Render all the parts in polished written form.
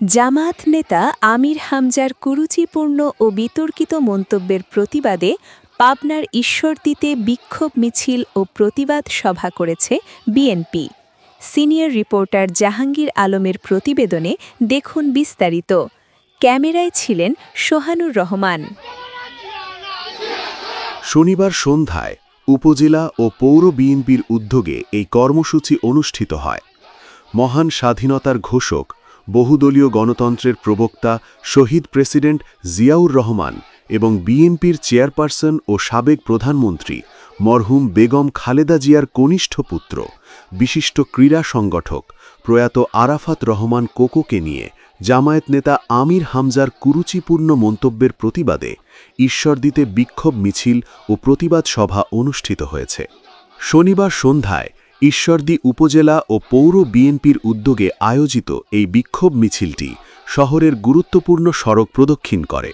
জামায়াত নেতা আমির হামজার কুরুচিপূর্ণ ও বিতর্কিত মন্তব্যের প্রতিবাদে পাবনার ঈশ্বরদীতে বিক্ষোভ মিছিল ও প্রতিবাদ সভা করেছে বিএনপি। সিনিয়র রিপোর্টার জাহাঙ্গীর আলমের প্রতিবেদনে দেখুন বিস্তারিত। ক্যামেরায় ছিলেন সোহানুর রহমান। শনিবার সন্ধ্যায় উপজেলা ও পৌর বিএনপির উদ্যোগে এই কর্মসূচি অনুষ্ঠিত হয়। মহান স্বাধীনতার ঘোষক, বহুদলীয় গণতন্ত্রের প্রবক্তা শহীদ প্রেসিডেন্ট জিয়াউর রহমান এবং বিএনপির চেয়ারপারসন ও সাবেক প্রধানমন্ত্রী মরহুম বেগম খালেদা জিয়ার কনিষ্ঠ পুত্র, বিশিষ্ট ক্রীড়া সংগঠক প্রয়াত আরাফাত রহমান কোকোকে নিয়ে জামায়াত নেতা আমির হামজার কুরুচিপূর্ণ মন্তব্যের প্রতিবাদে ঈশ্বরদীতে বিক্ষোভ মিছিল ও প্রতিবাদ সভা অনুষ্ঠিত হয়েছে। শনিবার সন্ধ্যায় ঈশ্বরদী উপজেলা ও পৌর বিএনপির উদ্যোগে আয়োজিত এই বিক্ষোভ মিছিলটি শহরের গুরুত্বপূর্ণ সড়ক প্রদক্ষিণ করে।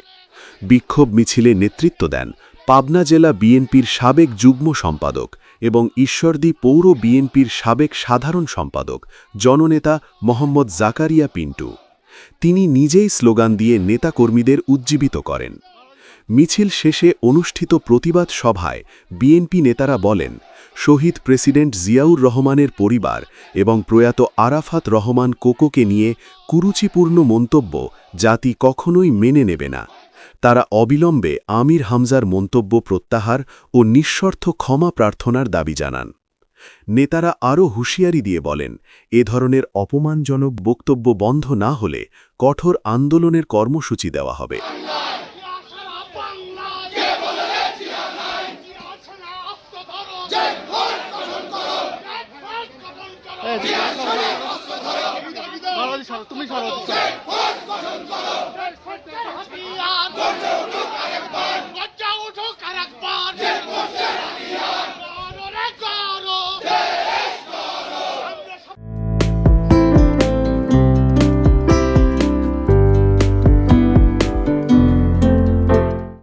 বিক্ষোভ মিছিলে নেতৃত্ব দেন পাবনা জেলা বিএনপির সাবেক যুগ্ম সম্পাদক এবং ঈশ্বরদী পৌর বিএনপির সাবেক সাধারণ সম্পাদক জননেতা মোহাম্মদ জাকারিয়া পিন্টু। তিনি নিজেই স্লোগান দিয়ে নেতাকর্মীদের উজ্জীবিত করেন। মিছিল শেষে অনুষ্ঠিত প্রতিবাদ সভায় বিএনপি নেতারা বলেন, শহীদ প্রেসিডেন্ট জিয়াউর রহমানের পরিবার এবং প্রয়াত আরাফাত রহমান কোকোকে নিয়ে কুরুচিপূর্ণ মন্তব্য জাতি কখনোই মেনে নেবে না। তারা অবিলম্বে আমির হামজার মন্তব্য প্রত্যাহার ও নিঃশর্ত ক্ষমা প্রার্থনার দাবি জানান। নেতারা আরও হুঁশিয়ারি দিয়ে বলেন, এ ধরনের অপমানজনক বক্তব্য বন্ধ না হলে কঠোর আন্দোলনের কর্মসূচি দেওয়া হবে। তুমি